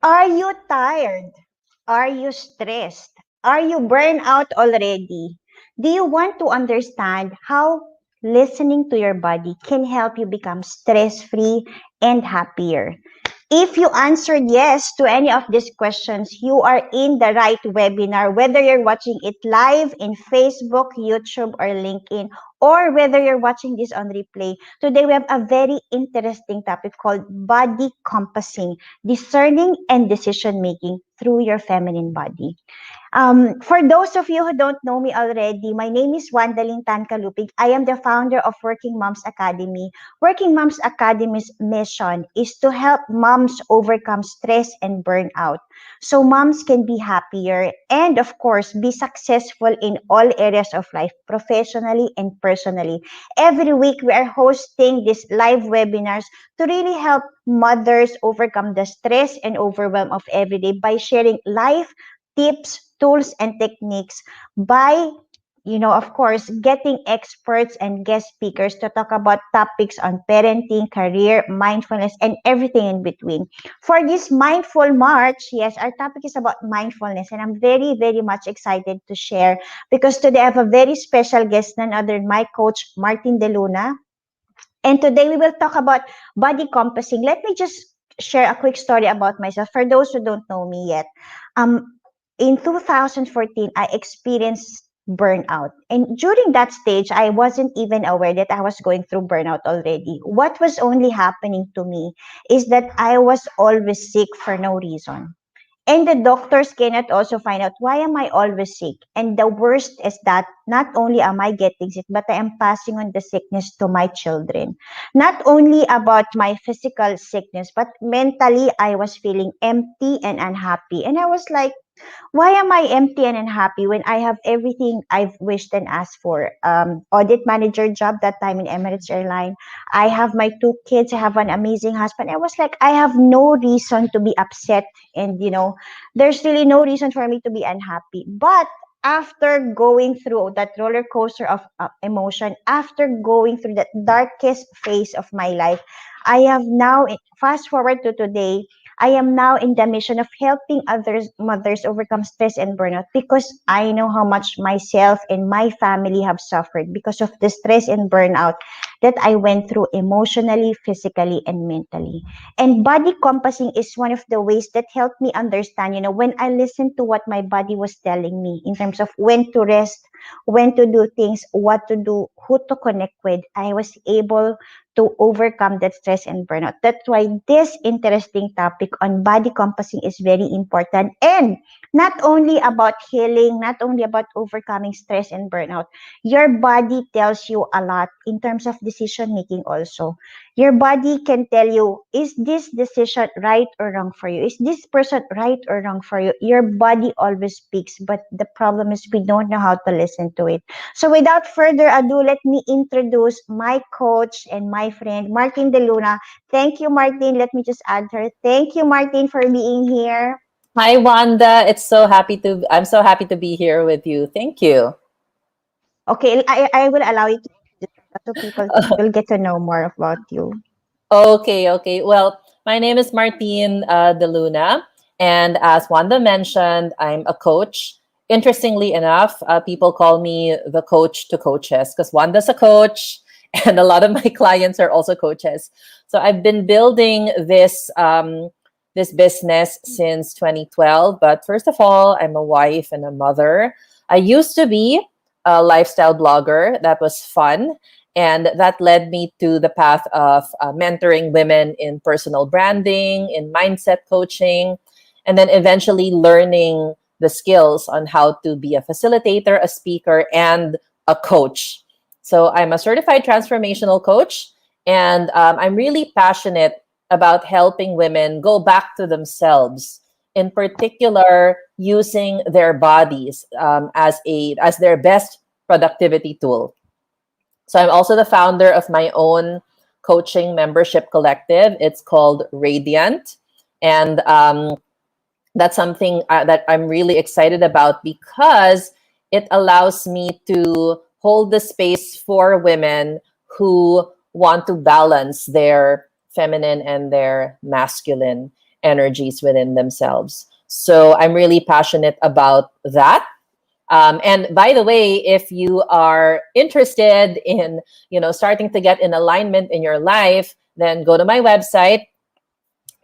Are you tired? Are you stressed? Are you burned out already? Do you want to understand how listening to your body can help you become stress free and happier? If you answered yes to any of these questions, you are in the right webinar, whether you're watching it live in Facebook, YouTube, or LinkedIn, or whether you're watching this on replay. Today, we have a very interesting topic called body compassing, discerning and decision making through your feminine body. For those of you who don't know me already, my name is Wandalyn Tan Kalupig. I am the founder of Working Moms Academy. Working Moms Academy's mission is to help moms overcome stress and burnout so moms can be happier and, of course, be successful in all areas of life, professionally and personally. Every week, we are hosting these live webinars to really help mothers overcome the stress and overwhelm of every day by sharing life tips, tools, and techniques by, of course, getting experts and guest speakers to talk about topics on parenting, career, mindfulness, and everything in between. For this Mindful March, yes, our topic is about mindfulness, and I'm very, very much excited to share because today I have a very special guest, none other than my coach, Martine De Luna. And today we will talk about body compassing. Let me just share a quick story about myself for those who don't know me yet. In 2014, I experienced burnout. And during that stage, I wasn't even aware that I was going through burnout already. What was only happening to me is that I was always sick for no reason. And the doctors cannot also find out why am I always sick. And the worst is that not only am I getting sick, but I am passing on the sickness to my children. Not only about my physical sickness, but mentally I was feeling empty and unhappy. And I was like, why am I empty and unhappy when I have everything I've wished and asked for? Audit manager job that time in Emirates Airline. I have my two kids. I have an amazing husband. I was like, I have no reason to be upset. And, there's really no reason for me to be unhappy. But after going through that roller coaster of emotion, after going through that darkest phase of my life, I have now, fast forward to today, I am now in the mission of helping others mothers overcome stress and burnout because I know how much myself and my family have suffered because of the stress and burnout that I went through emotionally, physically, and mentally. And body compassing is one of the ways that helped me understand, when I listened to what my body was telling me in terms of when to rest, when to do things, what to do, who to connect with, I was able to overcome that stress and burnout. That's why this interesting topic on body compassing is very important. And not only about healing, not only about overcoming stress and burnout, your body tells you a lot in terms of decision making also. Your body can tell you, is this decision right or wrong for you? Is this person right or wrong for you? Your body always speaks, but the problem is we don't know how to listen to it. So without further ado, let me introduce my coach and my friend, Martine De Luna. Thank you, Martine. Let me just add her. Thank you, Martine, for being here. Hi, Wanda. I'm so happy to be here with you. Thank you. Okay, I will allow you to so people will get to know more about you. Okay. Well, my name is Martine De Luna. And as Wanda mentioned, I'm a coach. Interestingly enough, people call me the coach to coaches because Wanda's a coach and a lot of my clients are also coaches. So I've been building this business since 2012. But first of all, I'm a wife and a mother. I used to be a lifestyle blogger. That was fun. And that led me to the path of mentoring women in personal branding, in mindset coaching, and then eventually learning the skills on how to be a facilitator, a speaker, and a coach. So I'm a certified transformational coach, and I'm really passionate about helping women go back to themselves, in particular using their bodies as their best productivity tool. So I'm also the founder of my own coaching membership collective. It's called Radiant. And that's something that I'm really excited about because it allows me to hold the space for women who want to balance their feminine and their masculine. energies within themselves. So I'm really passionate about that. And by the way, if you are interested in, starting to get in alignment in your life, then go to my website,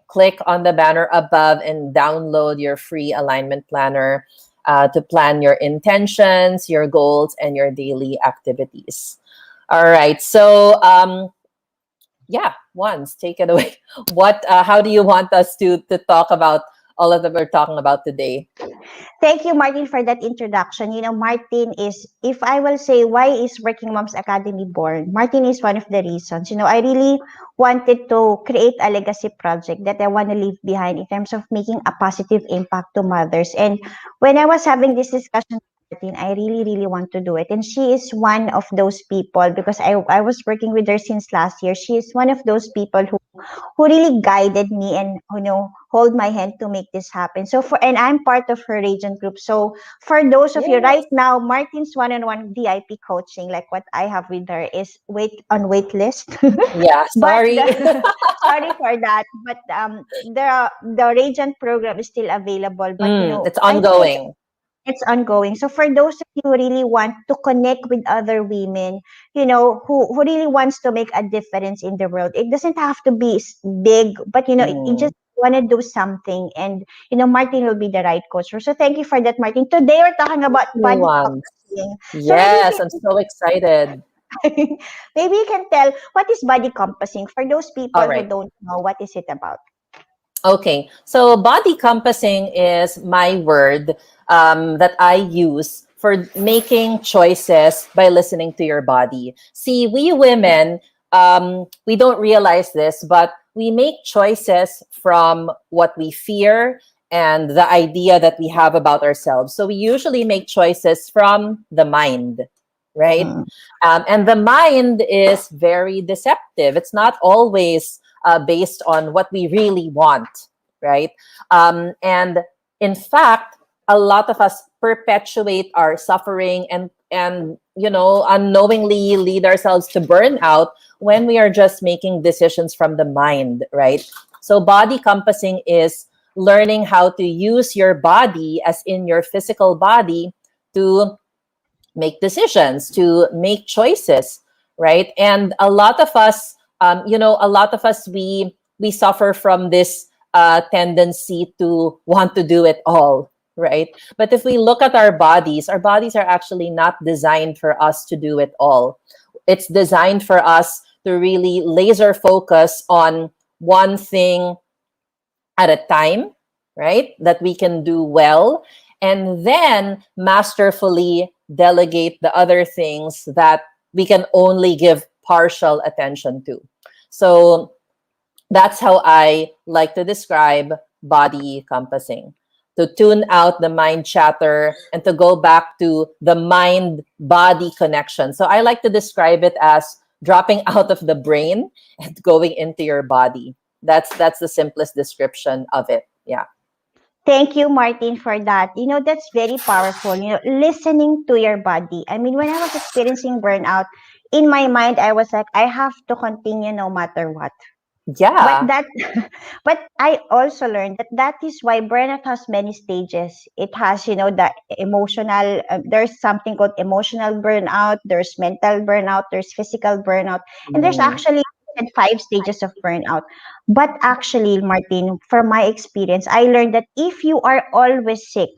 click on the banner above, and download your free alignment planner to plan your intentions, your goals, and your daily activities. All right. So, yeah, once take it away. How do you want us to talk about all of that we're talking about today? Thank you, Martin, for that introduction. Martin is, if I will say, why is Working Moms Academy born? Martin is one of the reasons. I really wanted to create a legacy project that I want to leave behind in terms of making a positive impact to mothers. And when I was having this discussion with Martin, I really, really want to do it. And she is one of those people, because I was working with her since last year. She is one of those people who really guided me and hold my hand to make this happen. And I'm part of her agent group. So for those of you Yes. right now, Martin's one-on-one VIP coaching, like what I have with her, is wait list. Yeah. But Sorry. sorry for that. But the agent program is still available. But It's I think ongoing. it's ongoing. So for those of you who really want to connect with other women, who really wants to make a difference in the world, it doesn't have to be big, but you Mm. just want to do something. And Martin will be the right coach. So thank you for that, Martin. Today we're talking about New body ones. compositing. So maybe you Yes, I'm so excited. can maybe you can tell what is body compassing for those All people who right. don't know what is it about. Okay, so body compassing is my word that I use for making choices by listening to your body. See, we women, we don't realize this, but we make choices from what we fear and the idea that we have about ourselves. So we usually make choices from the mind, right? Mm. And the mind is very deceptive. It's not always based on what we really want, right? And in fact, a lot of us perpetuate our suffering and unknowingly lead ourselves to burnout when we are just making decisions from the mind, right? So body compassing is learning how to use your body, as in your physical body, to make decisions, to make choices, right? And a lot of us, we suffer from this tendency to want to do it all, right? But if we look at our bodies are actually not designed for us to do it all. It's designed for us to really laser focus on one thing at a time, right? That we can do well, and then masterfully delegate the other things that we can only give partial attention to. So that's how I like to describe body compassing, to tune out the mind chatter and to go back to the mind body connection. So I like to describe it as dropping out of the brain and going into your body. That's the simplest description of it. Yeah. Thank you, Martin, for that. That's very powerful. Listening to your body. I mean, when I was experiencing burnout, in my mind, I was like, I have to continue no matter what. But Yeah. that, but I also learned that is why burnout has many stages. It has, the emotional. There's something called emotional burnout. There's mental burnout. There's physical burnout, and there's Mm. actually 5 stages of burnout. But actually, Martin, from my experience, I learned that if you are always sick,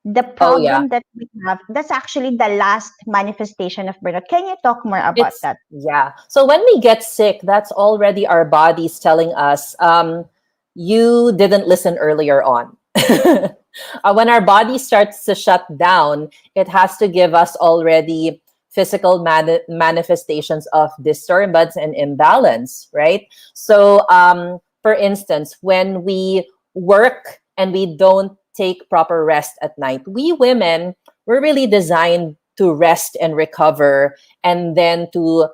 the Oh yeah. problem that we have, that's actually the last manifestation of burnout. Can you talk more about It's that? yeah. So when we get sick, that's already our bodies telling us, you didn't listen earlier on. When our body starts to shut down, it has to give us already physical manifestations of disturbance and imbalance, right? So, for instance, when we work and we don't take proper rest at night, we women, we're really designed to rest and recover, and then to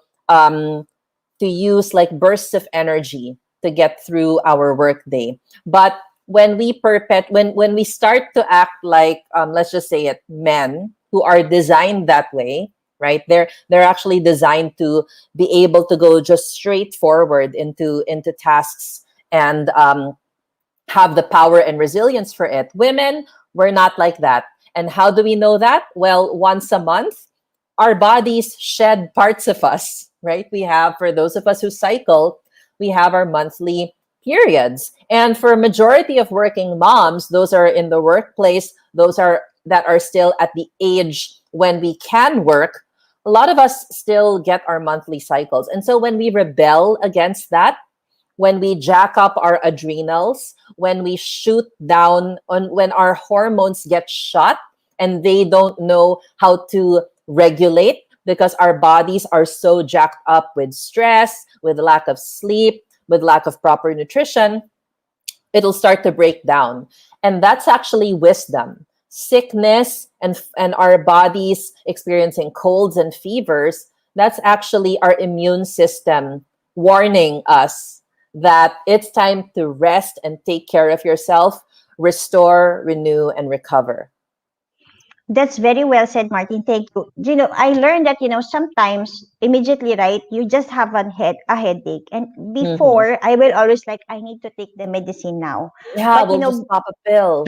use like bursts of energy to get through our workday. But when we start to act like, let's just say it, men who are designed that way, right? They're actually designed to be able to go just straight forward into tasks, and have the power and resilience for it. Women, we're not like that. And how do we know that? Well, once a month, our bodies shed parts of us, right? We have, for those of us who cycle, we have our monthly periods. And for a majority of working moms, those are in the workplace, those are that are still at the age when we can work, a lot of us still get our monthly cycles. And so when we rebel against that, when we jack up our adrenals, when we shoot down on when our hormones get shot and they don't know how to regulate because our bodies are so jacked up with stress, with lack of sleep, with lack of proper nutrition, it'll start to break down. And that's actually wisdom. Sickness and our bodies experiencing colds and fevers, that's actually our immune system warning us that it's time to rest and take care of yourself, restore, renew, and recover. That's very well said, Martin. Thank you. I learned that, sometimes immediately, right, you just have a headache. And Mhm. before, I will always like, I need to take the medicine now. Yeah, But, we'll just pop a pill.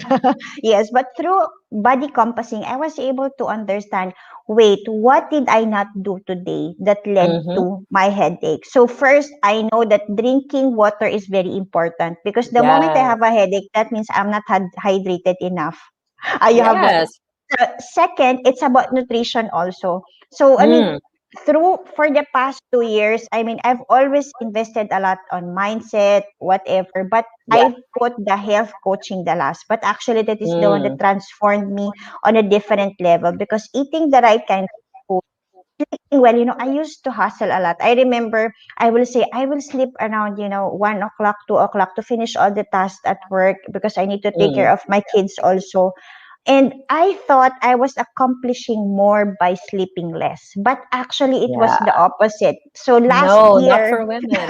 yes, but through body compassing, I was able to understand, wait, what did I not do today that led Hmm. to my headache? So first, I know that drinking water is very important because the moment I Yes. have a headache, that means I'm not hydrated enough. I have Yes. second, it's about nutrition also. So, I mean, Mm. for the past 2 years, I mean, I've always invested a lot on mindset, whatever, but Yeah. I put the health coaching the last. But actually, that is the one that Mm. transformed me on a different level because eating the right kind of food, sleeping well, I used to hustle a lot. I remember I will say I will sleep around, 1 o'clock, 2 o'clock to finish all the tasks at work because I need to take care Mm. of my kids also. And I thought I was accomplishing more by sleeping less, but actually it was Yeah. the opposite. So last No, not year, for women.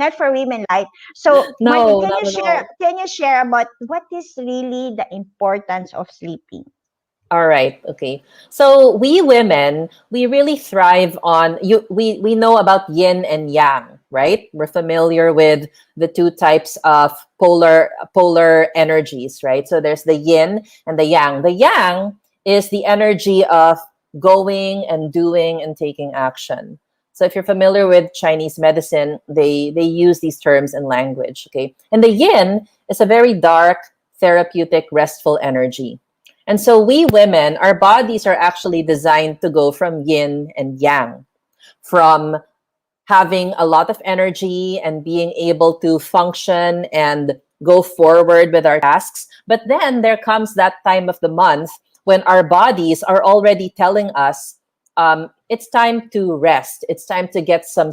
not for women, right? So Martin, No, not at all. can you share about what is really the importance of sleeping? All right. Okay. So we women, we really thrive on you. We know about yin and yang, right? We're familiar with the two types of polar energies, right? So there's the yin and the yang. The yang is the energy of going and doing and taking action. So if you're familiar with Chinese medicine, they use these terms in language, okay? And the yin is a very dark, therapeutic, restful energy. And so we women, our bodies are actually designed to go from yin and yang, from having a lot of energy and being able to function and go forward with our tasks. But then there comes that time of the month when our bodies are already telling us it's time to rest. It's time to get some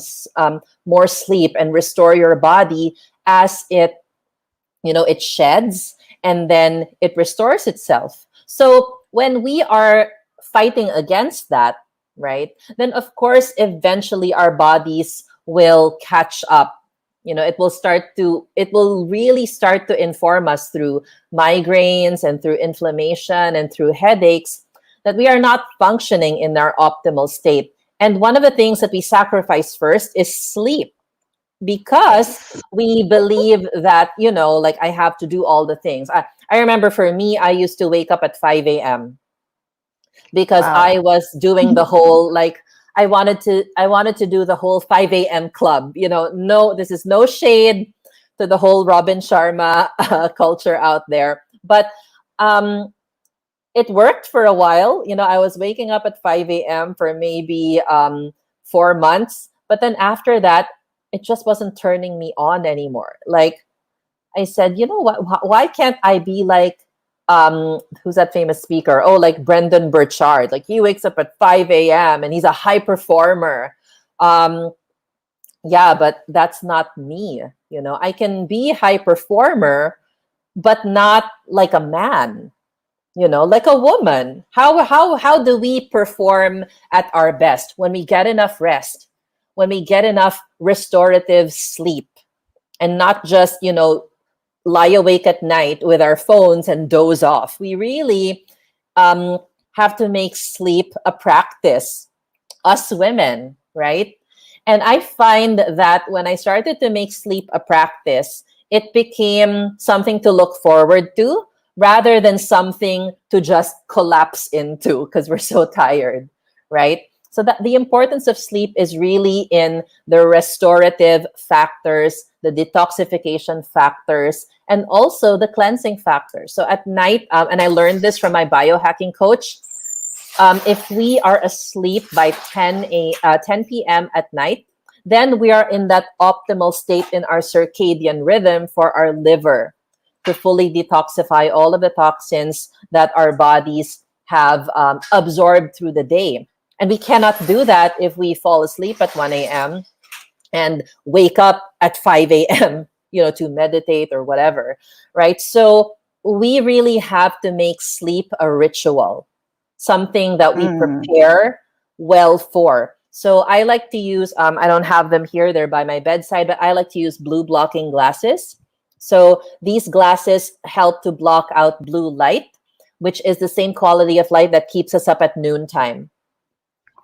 more sleep and restore your body as it sheds and then it restores itself. So when we are fighting against that, right, then of course eventually our bodies will catch up. It will really start to inform us through migraines and through inflammation and through headaches that we are not functioning in our optimal state. And one of the things that we sacrifice first is sleep, because Yes. we believe that, like, I have to do all the things. I remember, for me, I used to wake up at 5 a.m. because Wow. I was doing the whole, like, I wanted to do the whole 5 a.m. club. No, this is no shade to the whole Robin Sharma culture out there, but um it worked for a while. I was waking up at 5 a.m. for maybe 4 months. But then after that, it just wasn't turning me on anymore. Like, I said, you know what? Why can't I be like, who's that famous speaker? Oh, like Brendan Burchard. Like, he wakes up at 5 a.m. and he's a high performer. Um, yeah, but that's not me. I can be a high performer, but not like a man, like a woman. How do we perform at our best? When we get enough rest, when we get enough restorative sleep, and not just lie awake at night with our phones and doze off. We really um, have to make sleep a practice, us women, right? And I find that when I started to make sleep a practice, it became something to look forward to rather than something to just collapse into because we're so tired, right? So that the importance of sleep is really in the restorative factors, the detoxification factors, and also the cleansing factors. So at night, and I learned this from my biohacking coach, if we are asleep by 10 p.m. at night, then we are in that optimal state in our circadian rhythm for our liver to fully detoxify all of the toxins that our bodies have absorbed through the day. And we cannot do that if we fall asleep at 1 a.m. and wake up at 5 a.m., to meditate or whatever, right? So we really have to make sleep a ritual, something that we Mm. prepare well for. So I like to use, I don't have them here, they're by my bedside, but I like to use blue blocking glasses. So these glasses help to block out blue light, which is the same quality of light that keeps us up at noontime.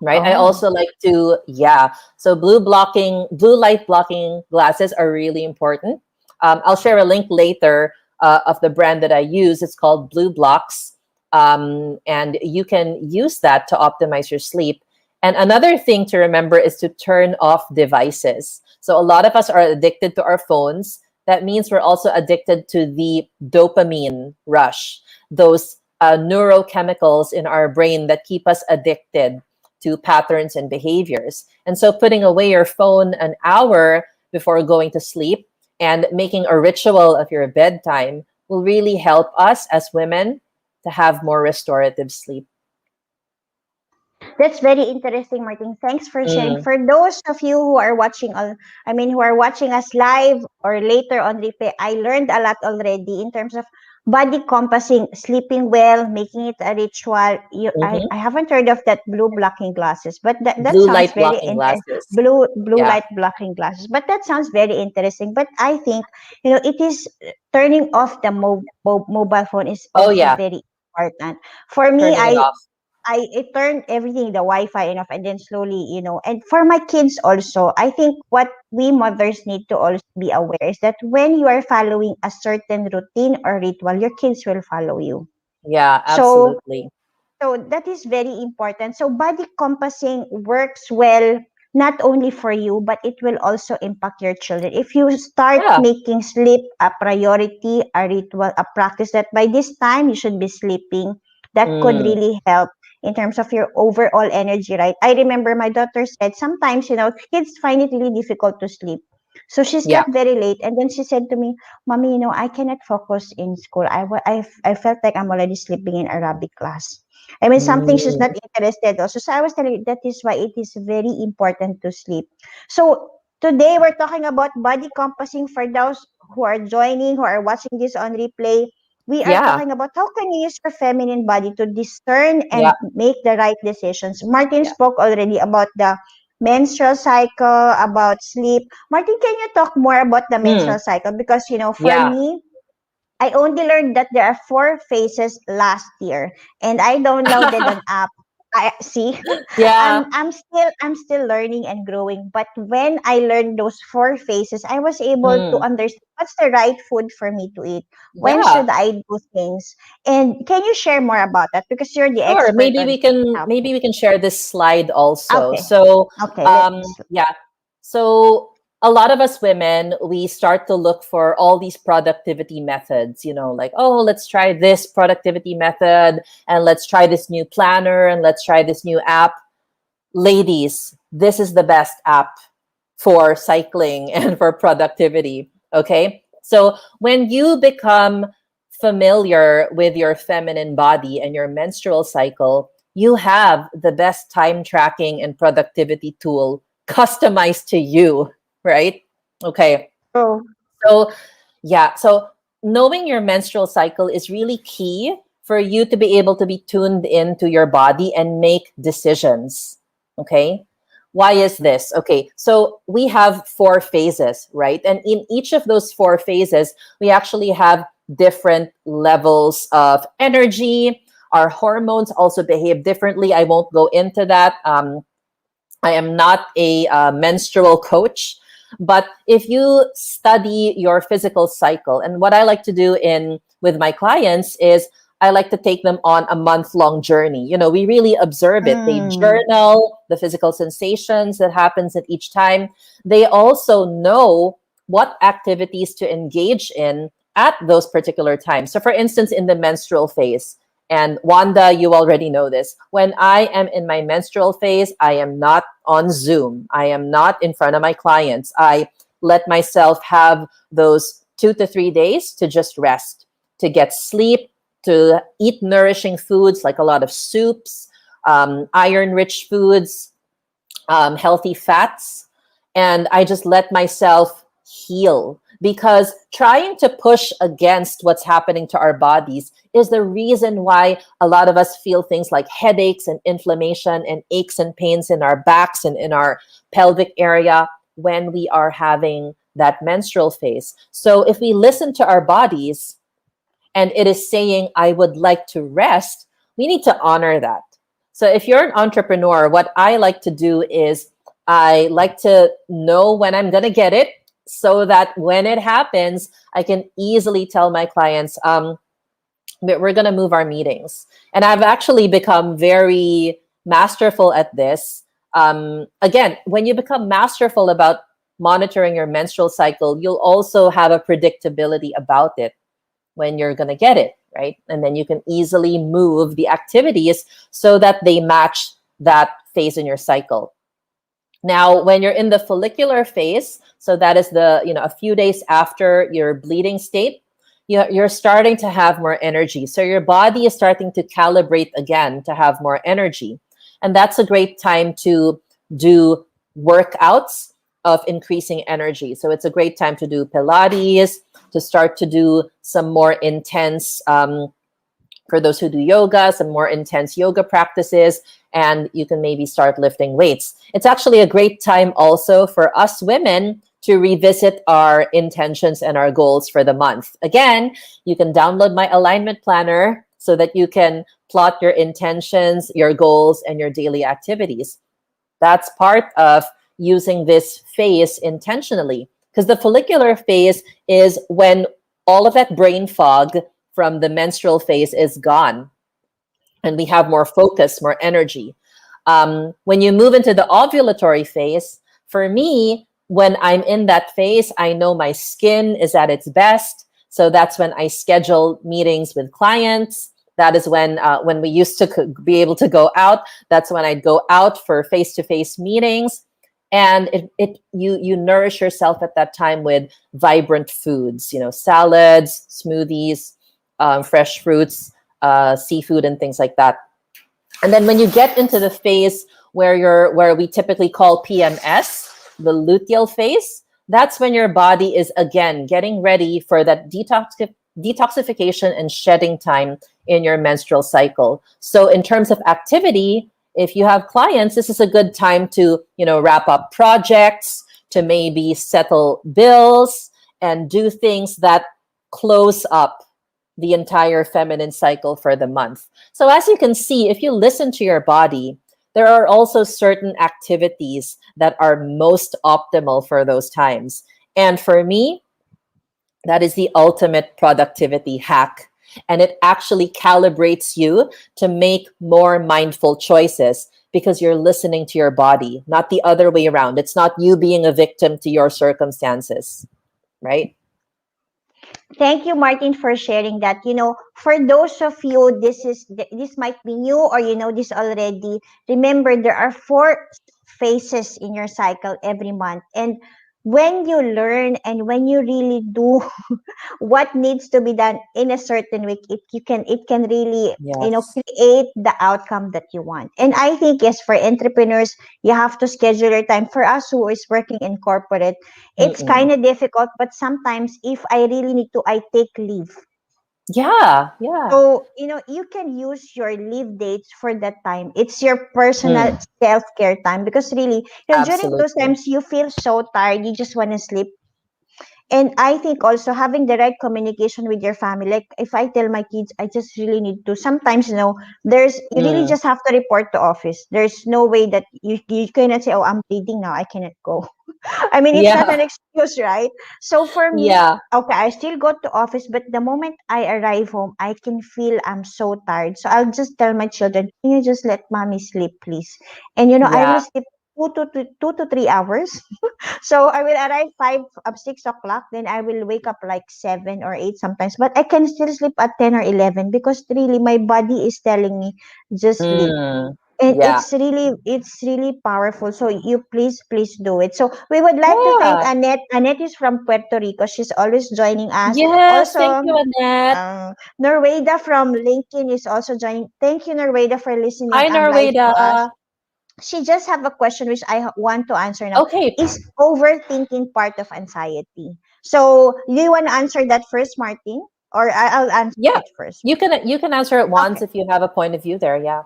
Right. I Oh. also like to, yeah. So blue light blocking glasses are really important. I'll share a link later of the brand that I use. It's called Blue Blocks. And you can use that to optimize your sleep. And another thing to remember is to turn off devices. So a lot of us are addicted to our phones. That means we're also addicted to the dopamine rush, those neurochemicals in our brain that keep us addicted to patterns and behaviors. And so putting away your phone an hour before going to sleep and making a ritual of your bedtime will really help us as women to have more restorative sleep. That's very interesting, Martin. Thanks for sharing. Mm, For those of you who are watching, who are watching us live or later on replay, I learned a lot already in terms of body compassing, sleeping well, making it a ritual. I hmm. haven't heard of that blue blocking glasses, but that Blue sounds light very blocking glasses. blue Yeah. light blocking glasses. But that sounds very interesting. But I think it is turning off the mobile phone is Oh, also yeah. very important. For me, Turning it off. I turned everything, the Wi-Fi and off, and then slowly, and for my kids also, I think what we mothers need to also be aware is that when you are following a certain routine or ritual, your kids will follow you. Yeah, So, absolutely. so that is very important. So body compassing works well not only for you, but it will also impact your children. If you start Yeah. making sleep a priority, a ritual, a practice that by this time you should be sleeping, that could Mm, really help in terms of your overall energy, right? I remember my daughter said sometimes, kids find it really difficult to sleep. So she yeah. slept very late, and then she said to me, "Mommy, I cannot focus in school. I felt like I'm already sleeping in Arabic class." I mean, something she's Mm, not interested also. So I was telling you that is why it is very important to sleep. So today we're talking about body compassing for those who are joining, who are watching this on replay. We are yeah. talking about how can you use your feminine body to discern Yeah. and make the right decisions. Martin Yeah. spoke already about the menstrual cycle, about sleep. Martin, can you talk more about the Mm, menstrual cycle? Because, for yeah. me, I only learned that there are four phases last year, and I downloaded an app. I see. Yeah. I'm still learning and growing. But when I learned those four phases, I was able to Mm, understand what's the right food for me to eat. When yeah. should I do things? And can you share more about that? Because you're the Sure. expert on it. Okay. Maybe we can share this slide also. Okay. So Okay. Let's. yeah. So a lot of us women, we start to look for all these productivity methods, like, oh, let's try this productivity method and let's try this new planner and let's try this new app. Ladies, this is the best app for cycling and for productivity. Okay. So when you become familiar with your feminine body and your menstrual cycle, you have the best time tracking and productivity tool customized to you, right? Okay. Oh. So, yeah. So, knowing your menstrual cycle is really key for you to be able to be tuned into your body and make decisions. Okay. Why is this? Okay. So, we have four phases, right? And in each of those four phases, we actually have different levels of energy. Our hormones also behave differently. I won't go into that. I am not a menstrual coach. But if you study your physical cycle, and what I like to do in with my clients is I like to take them on a month-long journey. We really observe it. They Mm. journal the physical sensations that happens at each time. They also know what activities to engage in at those particular times. So for instance, in the menstrual phase, and Wanda, you already know this. When I am in my menstrual phase, I am not on Zoom. I am not in front of my clients. I let myself have those 2 to 3 days to just rest, to get sleep, to eat nourishing foods like a lot of soups, iron rich foods, healthy fats. And I just let myself heal, because trying to push against what's happening to our bodies is the reason why a lot of us feel things like headaches and inflammation and aches and pains in our backs and in our pelvic area when we are having that menstrual phase. So if we listen to our bodies and it is saying, I would like to rest, we need to honor that. So if you're an entrepreneur, what I like to do is I like to know when I'm going to get it, so that when it happens, I can easily tell my clients, we're going to move our meetings. And I've actually become very masterful at this. Again, when you become masterful about monitoring your menstrual cycle, you'll also have a predictability about it when you're going to get it, right? And then you can easily move the activities so that they match that phase in your cycle. Now, when you're in the follicular phase, so that is a few days after your bleeding state, you're starting to have more energy. So your body is starting to calibrate again to have more energy. And that's a great time to do workouts of increasing energy. So it's a great time to do Pilates, to start to do some more intense, for those who do yoga, some more intense yoga practices, and you can maybe start lifting weights. It's actually a great time also for us women to revisit our intentions and our goals for the month. Again, you can download my alignment planner so that you can plot your intentions, your goals, and your daily activities. That's part of using this phase intentionally, because the follicular phase is when all of that brain fog from the menstrual phase is gone and we have more focus, more energy. When you move into the ovulatory phase, for me, when I'm in that phase, I know my skin is at its best. So that's when I schedule meetings with clients. That is when we used to be able to go out. That's when I'd go out for face-to-face meetings. And you nourish yourself at that time with vibrant foods, salads, smoothies, fresh fruits, seafood, and things like that. And then when you get into the phase where we typically call PMS, the luteal phase, that's when your body is again getting ready for that detoxification and shedding time in your menstrual cycle. So in terms of activity, if you have clients, this is a good time to, wrap up projects, to maybe settle bills and do things that close up the entire feminine cycle for the month. So as you can see, if you listen to your body, there are also certain activities that are most optimal for those times. And for me, that is the ultimate productivity hack. And it actually calibrates you to make more mindful choices because you're listening to your body, not the other way around. It's not you being a victim to your circumstances, right? Thank you, Martin, for sharing that. For those of you, this might be new, or you know this already. Remember, there are 4 phases in your cycle every month, and when you learn and when you really do what needs to be done in a certain week, it can really Yes. create the outcome that you want. And I think, yes, for entrepreneurs, you have to schedule your time. For us who is working in corporate, it's Mm-mm. kind of difficult, but sometimes if I really need to, I take leave. Yeah, yeah. So you can use your leave dates for that time. It's your personal Mm, self-care time, because really, during those absolutely. times you feel so tired, you just want to sleep. And I think also having the right communication with your family. Like if I tell my kids, I just really need to. Sometimes, you really Mm, just have to report to office. There's no way that you cannot say, oh, I'm bleeding now, I cannot go. I mean, it's not Yeah. an excuse, right? So for me, Yeah. okay, I still go to office, but the moment I arrive home, I can feel I'm so tired. So I'll just tell my children, can you just let mommy sleep, please? And I Yeah. will sleep 2 to 3 hours. So I will arrive 6 o'clock, then I will wake up like 7 or 8 sometimes. But I can still sleep at 10 or 11 because really my body is telling me just sleep. Mm. And Yeah. it's really powerful. So you please do it. So we would like to thank Yeah. Annette. Annette is from Puerto Rico. She's always joining us. Yes. Thank Also, you, Annette. Norweda from LinkedIn is also joining. Thank you, Norweda, for listening Hi, live to us. Norweda. She just have a question which I want to answer now. Okay. Is overthinking part of anxiety? So do you want to answer that first, Martin, or I'll answer Yeah. it first? You can answer it once Okay. if you have a point of view there. Yeah.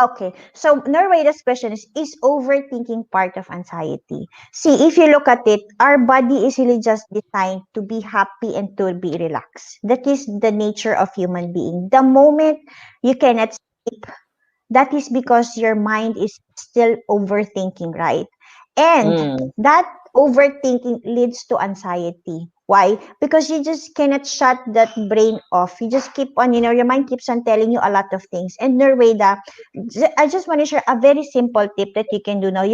Okay. So Norweda's question is overthinking part of anxiety? See, if you look at it, our body is really just designed to be happy and to be relaxed. That is the nature of human being. The moment you cannot sleep, that is because your mind is still overthinking, right? And Mm. that overthinking leads to anxiety. Why? Because you just cannot shut that brain off. You just keep on, your mind keeps on telling you a lot of things. And Norveda, I just want to share a very simple tip that you can do now.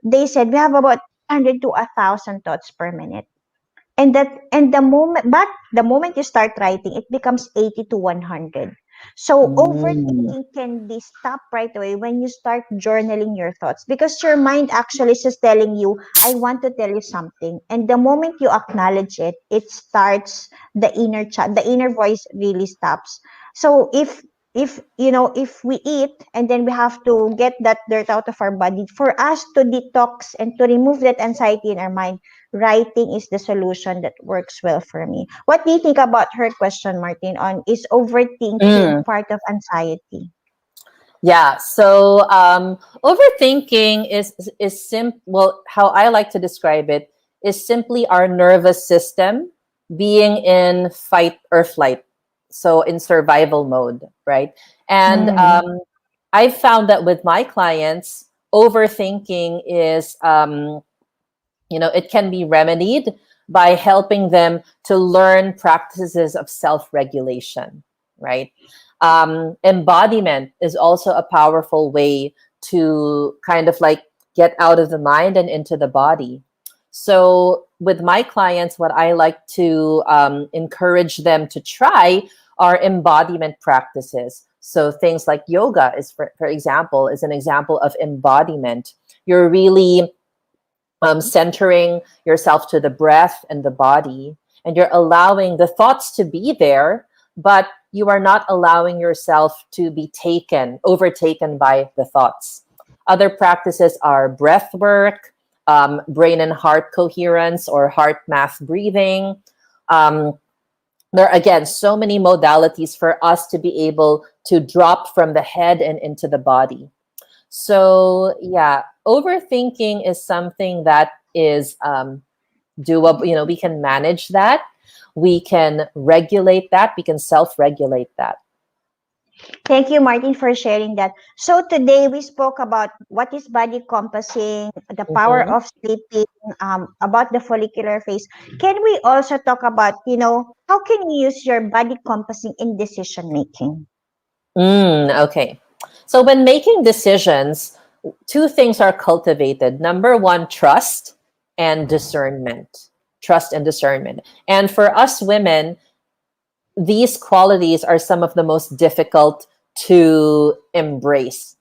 They said we have about 100 to 1,000 thoughts per minute. And the moment you start writing, it becomes 80 to 100. So Mm. overthinking can be stopped right away when you start journaling your thoughts, because your mind actually is just telling you, I want to tell you something. And the moment you acknowledge it, it starts the inner voice really stops. So if we eat and then we have to get that dirt out of our body, for us to detox and to remove that anxiety in our mind, writing is the solution that works well for me. What do you think about her question, Martin, on is overthinking Mm. part of anxiety? Yeah. So overthinking well, how I like to describe it is simply our nervous system being in fight or flight. So in survival mode, right? And Hmm. I've found that with my clients, overthinking is it can be remedied by helping them to learn practices of self-regulation, right? Embodiment is also a powerful way to kind of like get out of the mind and into the body. So with my clients, what I like to encourage them to try are embodiment practices. So things like yoga is, for example, is an example of embodiment. You're really centering yourself to the breath and the body, and you're allowing the thoughts to be there, but you are not allowing yourself to be overtaken by the thoughts. Other practices are breath work, brain and heart coherence, or heart math breathing. Um, there are, again, so many modalities for us to be able to drop from the head and into the body. So yeah, overthinking is something that is doable. We can manage that. We can regulate that. We can self-regulate that. Thank you, Martin, for sharing that. So today we spoke about what is body compassing, the power Hmm. of sleeping, about the follicular phase. Can we also talk about, how can you use your body compassing in decision making? Okay. So when making decisions, two things are cultivated. Number one, trust and discernment. Trust and discernment. And for us women, these qualities are some of the most difficult to embrace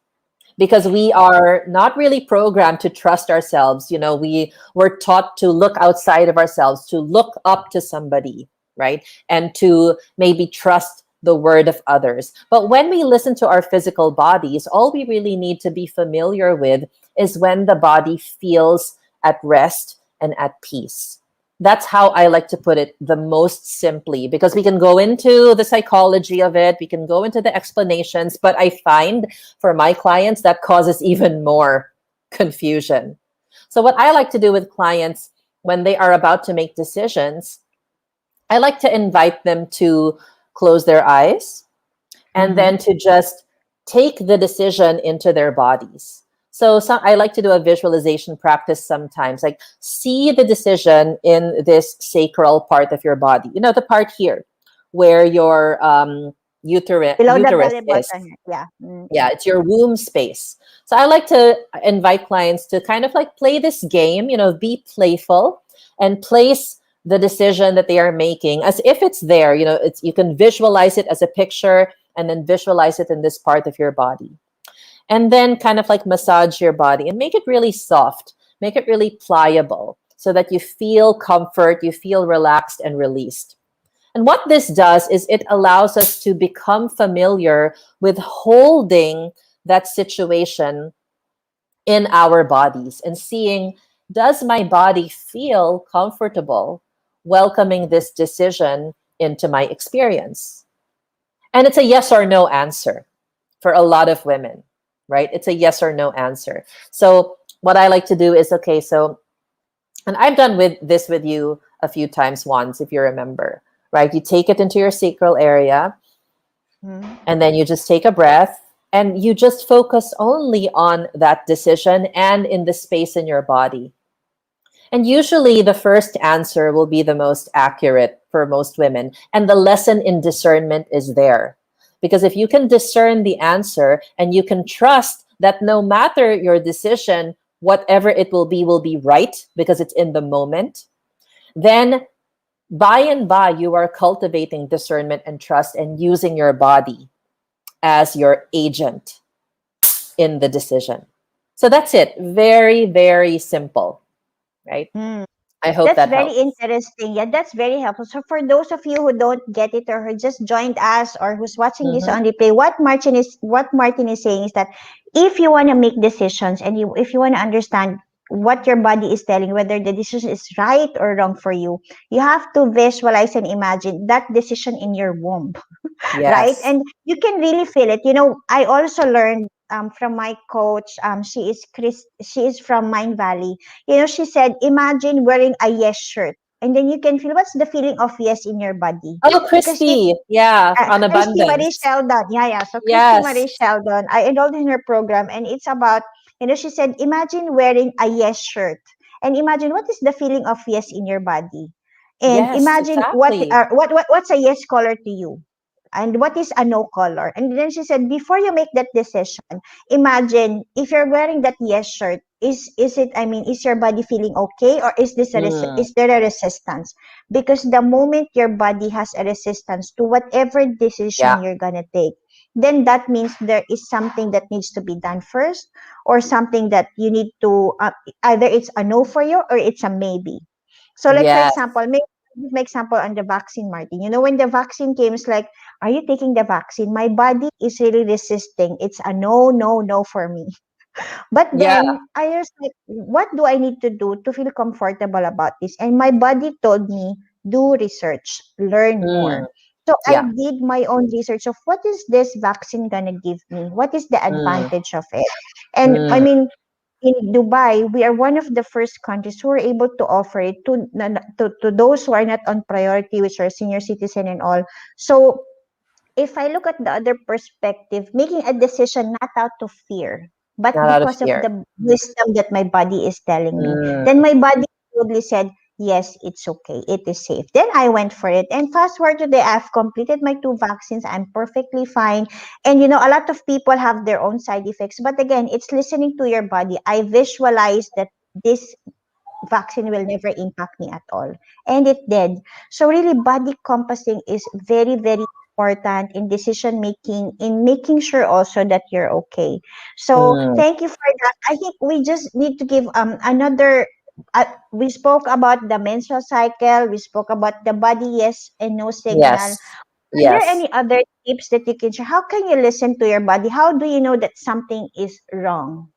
because we are not really programmed to trust ourselves. We were taught to look outside of ourselves, to look up to somebody, right? And to maybe trust the word of others. But when we listen to our physical bodies, all we really need to be familiar with is when the body feels at rest and at peace. That's how I like to put it the most simply, because we can go into the psychology of it, we can go into the explanations, but I find for my clients that causes even more confusion. So what I like to do with clients when they are about to make decisions, I like to invite them to close their eyes and Mm-hmm. then to just take the decision into their bodies. So I like to do a visualization practice sometimes, like see the decision in this sacral part of your body. You know, the part here where your Below the uterus belly is. button. Yeah. Mm. Yeah, it's your womb space. So I like to invite clients to kind of like play this game, you know, be playful and place the decision that they are making as if it's there. You know, it's, you can visualize it as a picture and then visualize it in this part of your body. And then kind of like massage your body and make it really soft, make it really pliable so that you feel comfort, you feel relaxed and released. And what this does is it allows us to become familiar with holding that situation in our bodies and seeing, does my body feel comfortable welcoming this decision into my experience? And it's a yes or no answer for a lot of women, right? It's a yes or no answer. So what I like to do is, okay, so, and I've done with this with you a few times once, if you remember, right? You take it into your sacral area Mm. and then you just take a breath and you just focus only on that decision and in the space in your body. And usually the first answer will be the most accurate for most women. And the lesson in discernment is there. Because if you can discern the answer and you can trust that no matter your decision, whatever it will be right because it's in the moment, then by and by you are cultivating discernment and trust and using your body as your agent in the decision. So that's it. Very, very simple, right? Mm. I hope That's that very helps. interesting. Yeah, that's very helpful. So for those of you who don't get it or who just joined us or who's watching this Mm-hmm. on replay, what Martin is saying is that if you want to make decisions and if you want to understand what your body is telling, whether the decision is right or wrong for you, you have to visualize and imagine that decision in your womb, right? Yes. And you can really feel it. I also learned from my coach. She is from Mind Valley. She said, imagine wearing a yes shirt. And then you can feel what's the feeling of yes in your body. Oh, Because Christy. Yeah, on Christy Marie abundance. Sheldon. Yeah, yeah. So Christy Yes. Marie Sheldon, I enrolled in her program, and it's about, she said, imagine wearing a yes shirt, and imagine what is the feeling of yes in your body, and Yes, imagine exactly. what's a yes color to you, and what is a no color. And then she said, before you make that decision, imagine if you're wearing that yes shirt, is your body feeling okay, or Mm, is there a resistance? Because the moment your body has a resistance to whatever yeah. decision you're gonna take, then that means there is something that needs to be done first, or something that you need to, either it's a no for you or it's a maybe. So, like for Yes. example, make example on the vaccine, Martin. When the vaccine came, it's like, are you taking the vaccine? My body is really resisting. It's a no, no, no for me. But Yeah. then I was like, what do I need to do to feel comfortable about this? And my body told me, do research, learn Mm, more. So I yeah. did my own research of what is this vaccine gonna give me? What is the Mm, advantage of it? And I mm, mean, in Dubai, we are one of the first countries who are able to offer it to those who are not on priority, which are senior citizen and all. So if I look at the other perspective, making a decision not out of fear, but not out of because of fear. the wisdom that my body is telling me, then Mm, my body probably said, yes, it's okay, it is safe. Then I went for it. And fast forward today, I've completed my 2 vaccines. I'm perfectly fine. And a lot of people have their own side effects. But again, it's listening to your body. I visualize that this vaccine will never impact me at all. And it did. So really body compassing is very, very important in decision making, in making sure also that you're okay. So mm, thank you for that. I think we just need to give another we spoke about the menstrual cycle, we spoke about the body yes and no signal. yes. Are there Yes. any other tips that you can share? How can you listen to your body? How do you know that something is wrong?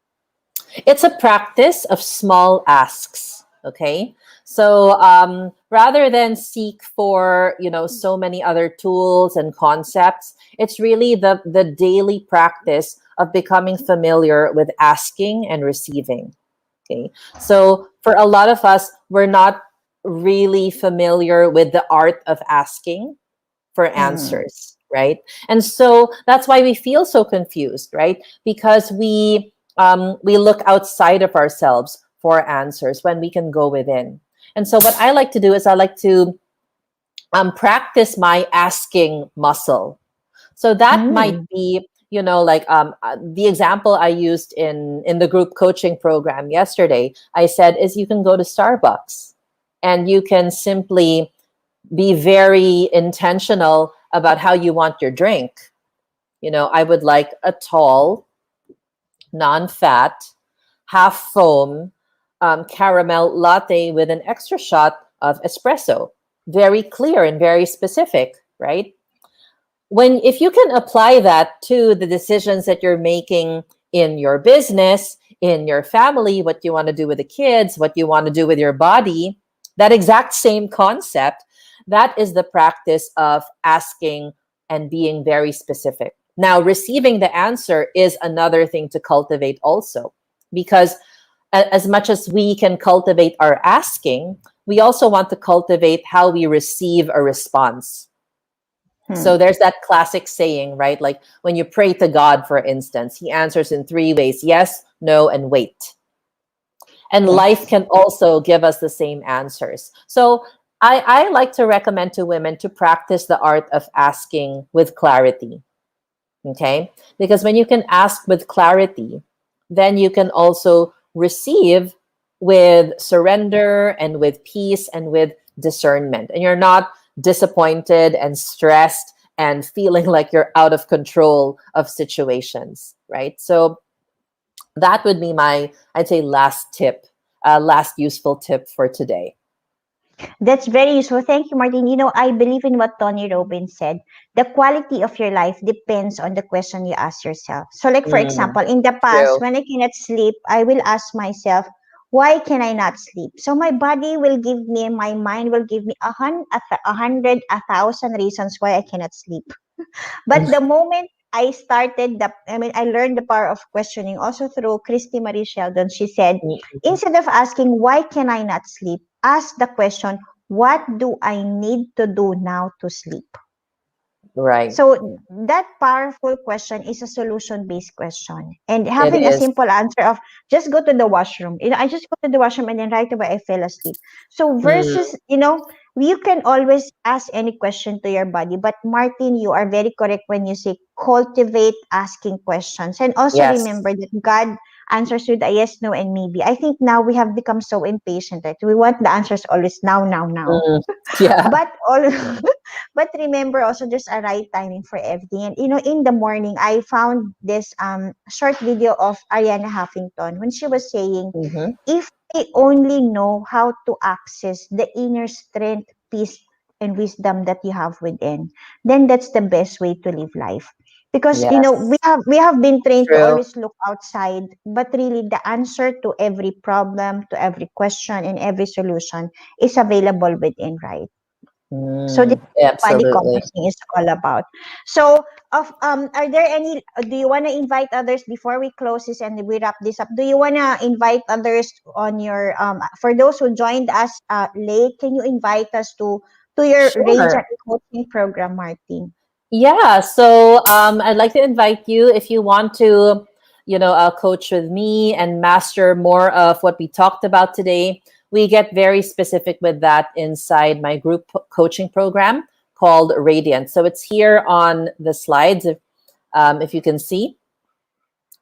It's a practice of small asks. Okay. So rather than seek for, so many other tools and concepts, it's really the daily practice of becoming familiar with asking and receiving. Okay. So for a lot of us, we're not really familiar with the art of asking for Mm, answers, right? And so that's why we feel so confused, right? Because we we look outside of ourselves for answers when we can go within. And so what I like to do is I like to practice my asking muscle. So that might Mm. be, like the example I used in the group coaching program yesterday. I said is you can go to Starbucks and you can simply be very intentional about how you want your drink. I would like a tall, non-fat, half foam caramel latte with an extra shot of espresso. Very clear and very specific, right? If you can apply that to the decisions that you're making in your business, in your family, what you want to do with the kids, what you want to do with your body, that exact same concept, that is the practice of asking and being very specific. Now, receiving the answer is another thing to cultivate also, because as much as we can cultivate our asking, we also want to cultivate how we receive a response. So Hmm. there's that classic saying, right? Like when you pray to God, for instance, he answers in three ways: yes, no, and wait. And life Yes. can also give us the same answers. So I like to recommend to women to practice the art of asking with clarity. Okay? Because when you can ask with clarity, then you can also receive with surrender and with peace and with discernment. And you're not disappointed and stressed and feeling like you're out of control of situations, right? So that would be my, I'd say, last tip, last useful tip for today. That's very useful. Thank you, Martin. I believe in what Tony Robbins said. The quality of your life depends on the question you ask yourself. So, like, for Mm, example, in the past, true. when I cannot sleep, I will ask myself, why can I not sleep? So my body will give me, my mind will give me a hundred, a thousand reasons why I cannot sleep. But the moment I learned the power of questioning also through Christy Marie Sheldon. She said, Mm, instead of asking, why can I not sleep? Ask the question, what do I need to do now to sleep? right. So that powerful question is a solution-based question. And It having a is. simple answer of just go to the washroom. I just go to the washroom and then right away I fell asleep. So Mm, versus, you can always ask any question to your body. But Martin, you are very correct when you say cultivate asking questions. And also yes. remember that God answers with a yes, no, and maybe. I think now we have become so impatient, right? We want the answers always now, now, now. Mm, yeah. But all but remember also there's a right timing for everything. And in the morning I found this short video of Ariana Huffington when she was saying, Hmm. if we only know how to access the inner strength, peace, and wisdom that you have within, then that's the best way to live life. Because we Yes. have been trained to True. always look outside, but really the answer to every problem, to every question, and every solution is available within, right? So this Mm, is what body absolutely. compassing is all about. So, are there any? Do you want to invite others before we close this and we wrap this up? Do you want to invite others on your for those who joined us late? Can you invite us to your Sure. Radiant coaching program, Martin? Yeah. So I'd like to invite you if you want to, coach with me and master more of what we talked about today. We get very specific with that inside my group coaching program called Radiant. So it's here on the slides if you can see.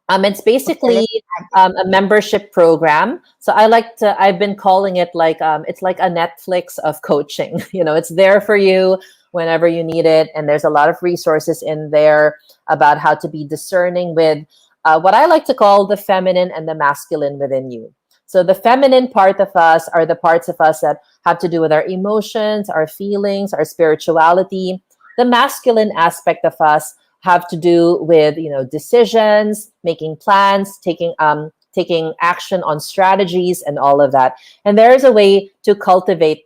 It's Okay, basically let's add it. a membership program. So I've been calling it like, it's like a Netflix of coaching. It's there for you whenever you need it. And there's a lot of resources in there about how to be discerning with what I like to call the feminine and the masculine within you. So the feminine part of us are the parts of us that have to do with our emotions, our feelings, our spirituality. The masculine aspect of us have to do with decisions, making plans, taking action on strategies and all of that. And there is a way to cultivate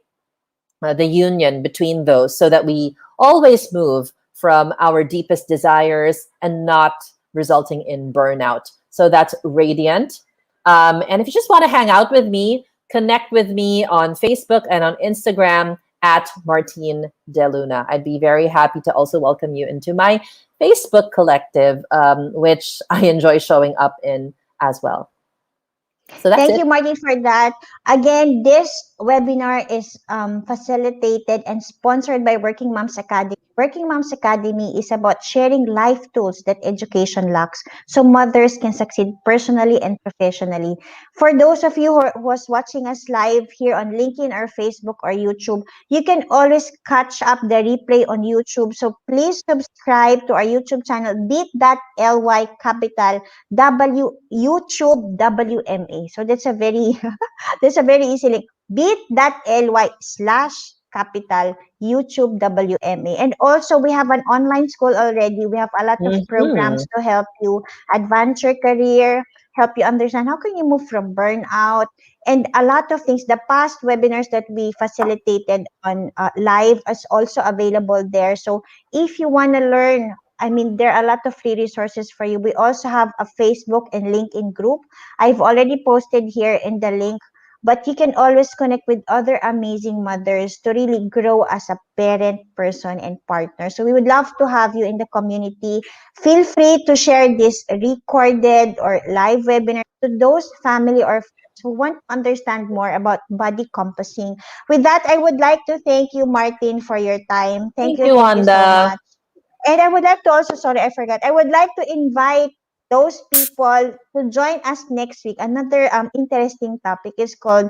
the union between those so that we always move from our deepest desires and not resulting in burnout. So that's Radiant. And if you just want to hang out with me, connect with me on Facebook and on Instagram at Martine De Luna. I'd be very happy to also welcome you into my Facebook collective, which I enjoy showing up in as well. So that's Thank you, it. Martin, for that. Again, this webinar is facilitated and sponsored by Working Moms Academy. Working Moms Academy is about sharing life tools that education lacks so mothers can succeed personally and professionally. For those of you who was watching us live here on LinkedIn or Facebook or YouTube, you can always catch up the replay on YouTube. So please subscribe to our YouTube channel, bit.ly capital W YouTube WMA. So that's a very that's a very easy link. bit.ly/ capital YouTube WMA. And also we have an online school already. We have a lot of programs Hmm. to help you advance your career, help you understand how can you move from burnout and a lot of things. The past webinars that we facilitated on live is also available there. So if you want to learn, I mean, there are a lot of free resources for you. We also have a Facebook and LinkedIn group. I've already posted here in the link, but you can always connect with other amazing mothers to really grow as a parent, person, and partner. So we would love to have you in the community. Feel free to share this recorded or live webinar to those family or friends who want to understand more about body compassing. With that, I would like to thank you, Martin, for your time. Thank you, Thank you so Wanda. much. And I would like to also, sorry, I forgot. I would like to invite those people to join us next week. Another interesting topic is called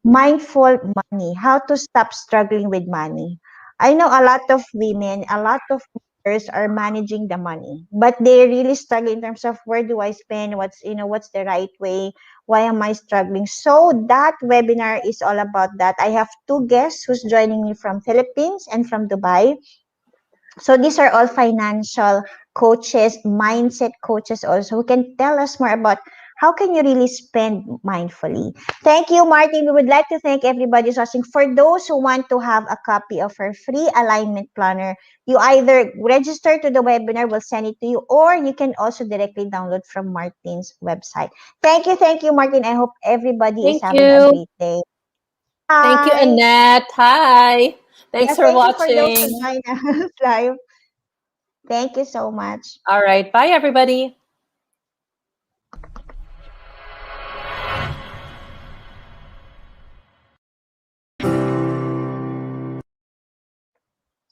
mindful money. How to stop struggling with money. I know a lot of women, a lot of mothers are managing the money, but they really struggle in terms of where do I spend, what's the right way, why am I struggling? So that webinar is all about that. I have two guests who's joining me from Philippines and from Dubai. So these are all financial coaches, mindset coaches also who can tell us more about how can you really spend mindfully. Thank you, Martin. We would like to thank everybody who's watching. For those who want to have a copy of our free alignment planner, you either register to the webinar, we'll send it to you, or you can also directly download from Martin's website. Thank you, Martin. I hope everybody is Thank having a you. great day. Thank you, Bye. Annette. Hi. Thanks Yeah, for thank you for those who watching. joined us live. Thank you so much. All right. Bye, everybody.